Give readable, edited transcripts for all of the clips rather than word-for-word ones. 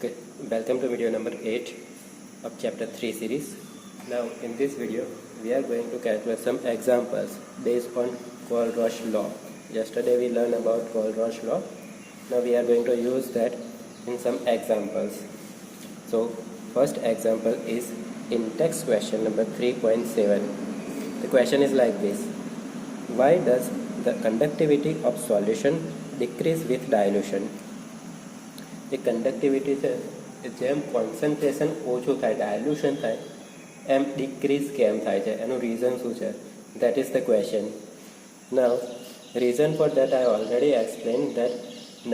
Okay, welcome to video number 8 of chapter 3 series. Now in this video we are going to calculate some examples based on Kohlrausch law. Yesterday we learned about Kohlrausch law. Now we are going to use that in some examples. So first example is in text question number 3.7. The question is like this: why does the conductivity of solution decrease with dilution? A conductivity છે જેમ concentration ઓછું થાય ડાયલ્યુશન થાય એમ decrease કેમ થાય છે એનું reason શું છે that is the question. Now reason for that I already explained that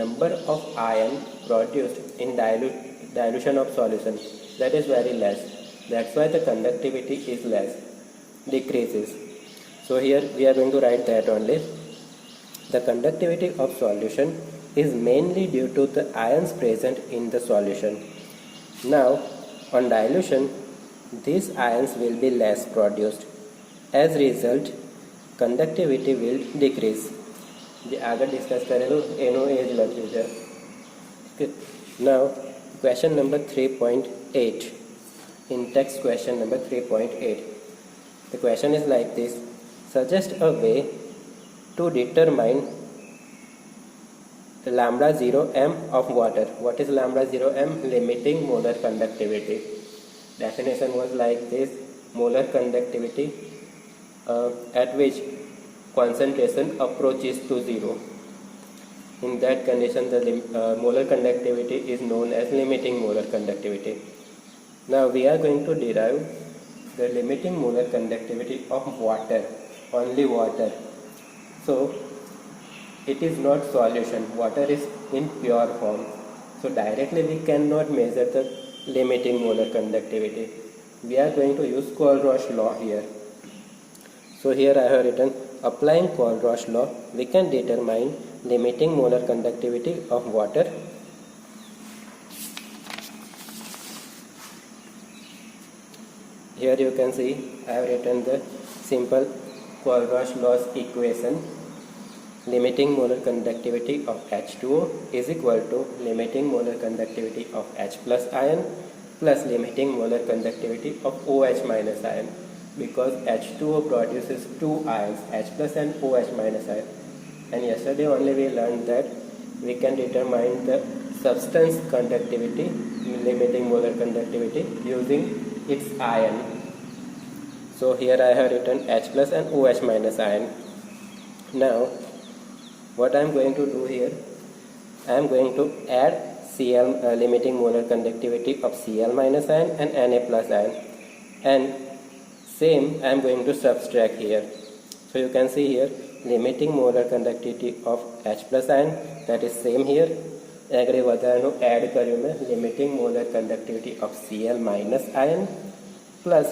number of ion produced in dilution of solution, that is very less, that's why the conductivity is less, decreases. So here we are going to write that only. The conductivity of solution is mainly due to the ions present in the solution. Now on dilution these ions will be less produced. As a result conductivity will decrease. જે આગળ discuss કરેલું એનું એ જ લખ્યું છે. Now question number 3.8 in text question number 3.8. The question is like this: suggest a way to determine lambda 0 m of water. What is lambda 0 m? Limiting molar conductivity. Definition was like this: molar conductivity at which concentration approaches to 0. In that condition the molar conductivity is known as limiting molar conductivity. Now we are going to derive the limiting molar conductivity of water, only water. So it is not solution, water is in pure form, so directly we cannot measure the limiting molar conductivity. We are going to use Kohlrausch law here. So here I have written, applying Kohlrausch law we can determine limiting molar conductivity of water. Here you can see I have written the simple Kohlrausch law's equation. Limiting molar conductivity of H2O is equal to limiting molar conductivity of H plus ion plus limiting molar conductivity of OH minus ion, because H2O produces two ions, H plus and OH minus ion, and yesterday only we learned that we can determine the substance conductivity, limiting molar conductivity, using its ion. So here I have written H plus and OH minus ion. Now what I am going to do here, I am going to add Cl limiting molar conductivity of Cl minus ion and Na plus ion, and same I am going to subtract here. So you can see here limiting molar conductivity of H plus ion, that is same here. આગળ વધારાનું add કર્યું મેં limiting molar conductivity of Cl minus ion plus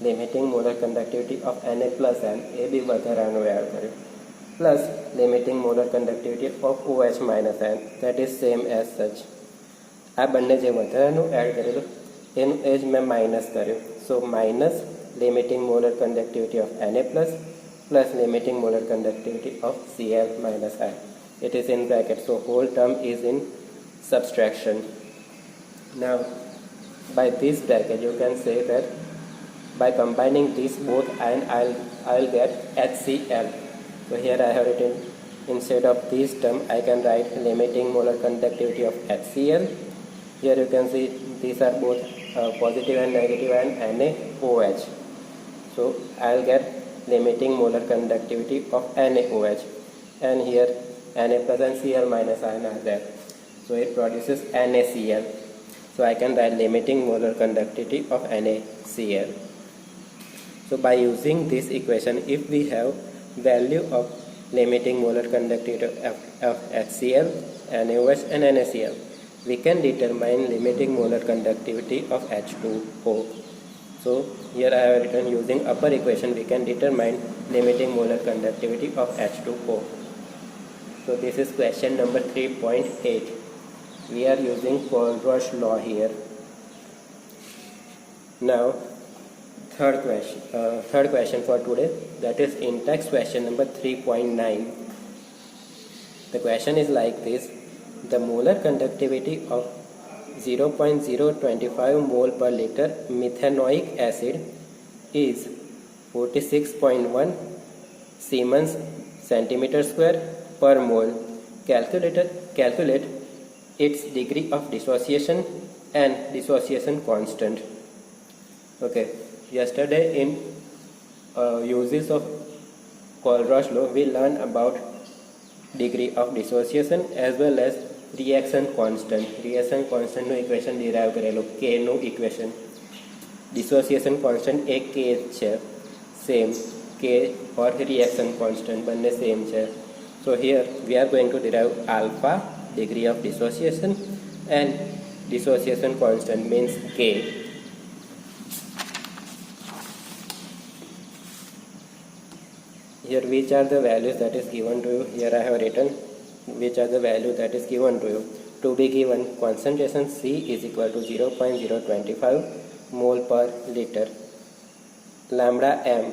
limiting molar conductivity of Na plus ion, એ બી વધારાનું add કર્યું, plus limiting molar conductivity of OH minus ion, that is same as such. આ બંને જે વધારાનું એડ કરેલું એનું એ જ મેં માઇનસ કર્યું. સો minus limiting molar conductivity of Na plus plus limiting molar conductivity of Cl minus ion. It is in bracket, so whole term is in subtraction. Now by this bracket you can say that by combining these both ion I'll get HCl. So here I have written, instead of this term I can write limiting molar conductivity of HCl. Here you can see these are both positive and negative ion NaOH. So I'll get limiting molar conductivity of NaOH, and here Na plus and Cl minus ion are there, so it produces NaCl. So I can write limiting molar conductivity of NaCl. So by using this equation, if we have value of limiting molar conductivity of HCl, NaOH and NaCl, we can determine limiting molar conductivity of H2O. So here I have written, using upper equation we can determine limiting molar conductivity of H2O. So this is question number 3.8. We are using Kohlrausch law here. Now third question for today, that is in text question number 3.9. The question is like this: the molar conductivity of 0.025 mole per liter methanoic acid is 46.1 Siemens centimeter square per mole. Calculate its degree of dissociation and dissociation constant. Okay, yesterday in uses of Colruy's law we learned about degree of dissociation as well as reaction constant. Reaction constant નું equation derive કરેલું k નું equation. Dissociation constant એ k છે, same k or reaction constant બંને same છે. So here we are going to derive alpha, degree of dissociation, and dissociation constant means k. Here which are the values that is given to you. Here I have written which are the values that is given to you. To be given, concentration C is equal to 0.025 mole per liter. Lambda m,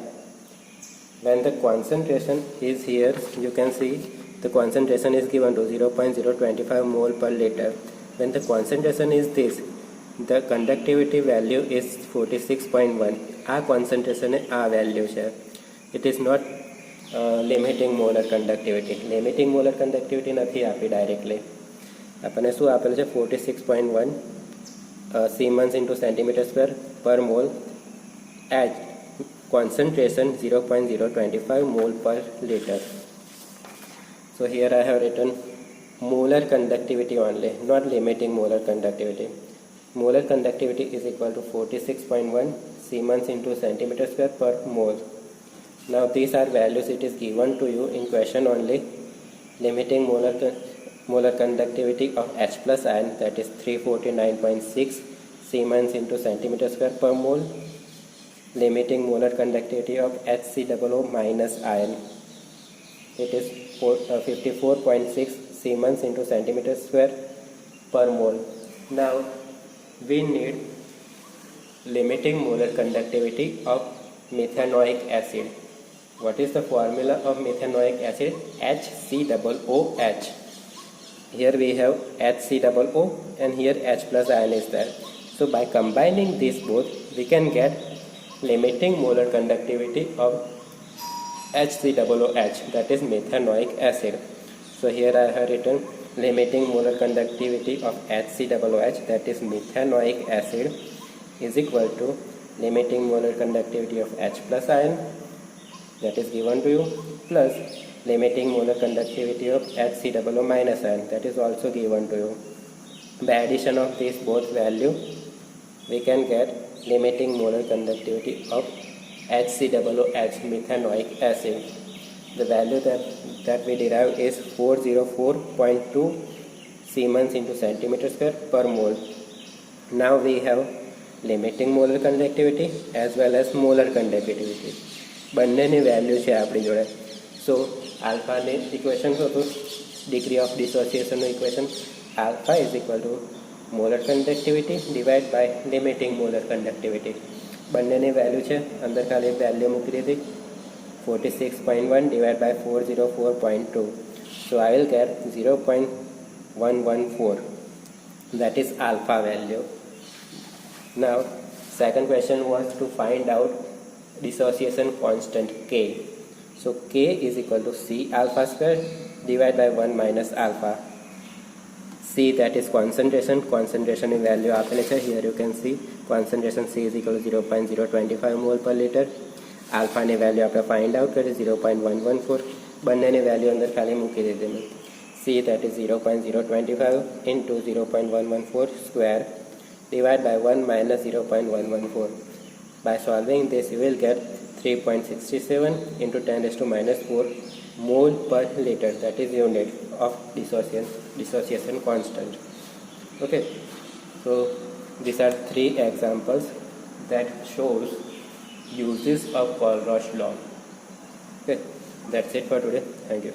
when the concentration is here, you can see the concentration is given to 0.025 mole per liter. When the concentration is this, the conductivity value is 46.1. આ concentration આ value છે. It is not limiting molar conductivity. Limiting molar conductivity નથી આપી directly. આપણને શું આપેલું છે? 46.1 Siemens into centimeter square per mole at concentration 0.025 mole per liter. So here I have written molar conductivity only, not limiting molar conductivity. Molar conductivity is equal to 46.1 Siemens into centimeter square per mole. Now these are values it is given to you in question only. Limiting molar conductivity of H plus ion, that is 349.6 Siemens into centimeter square per mole. Limiting molar conductivity of HCOO minus ion, it is 54.6 Siemens into centimeter square per mole. Now we need limiting molar conductivity of methanoic acid. What is the formula of methanoic acid? HCOOH. Here we have HCOO and here H plus ion is there. So by combining these both, we can get limiting molar conductivity of HCOOH, that is methanoic acid. So here I have written limiting molar conductivity of HCOOH, that is methanoic acid, is equal to limiting molar conductivity of H plus ion, that is given to you, plus limiting molar conductivity of HCOO minus ion, that is also given to you. By addition of these both value, we can get limiting molar conductivity of HCOOH, methanoic acid. The value that we derive is 404.2 Siemens into centimeter square per mole. Now we have limiting molar conductivity as well as molar conductivity. બંનેની value છે આપણી જોડે. So આલ્ફાની equation શું હતું? Degree of ડિસોસિએશનનું equation alpha is equal to molar conductivity divide by limiting molar conductivity. બંનેની value છે, અંદર ખાલી વેલ્યુ મૂકી દીધી. 46.1 divided by 404.2. So I will get 0.114. That is alpha value. Now second question was to find out dissociation constant K. So K is equal to C alpha square divided by 1 minus alpha. C, that is concentration. Concentration in value આપેલી છે. Here you can see concentration C is equal to 0.025 mole per liter. Alpha ની value આપણે find out કરી 0.114. બંનેની value અંદર ખાલી મૂકી દીધી. C, that is 0.025 into 0.114 square divided by 1 minus 0.114. By solving this, you will get 3.67 into 10 raised to minus 4 mole per liter, that is unit of dissociation constant. Okay, so these are 3 examples that shows uses of Colruy's law. Okay, that's it for today. Thank you.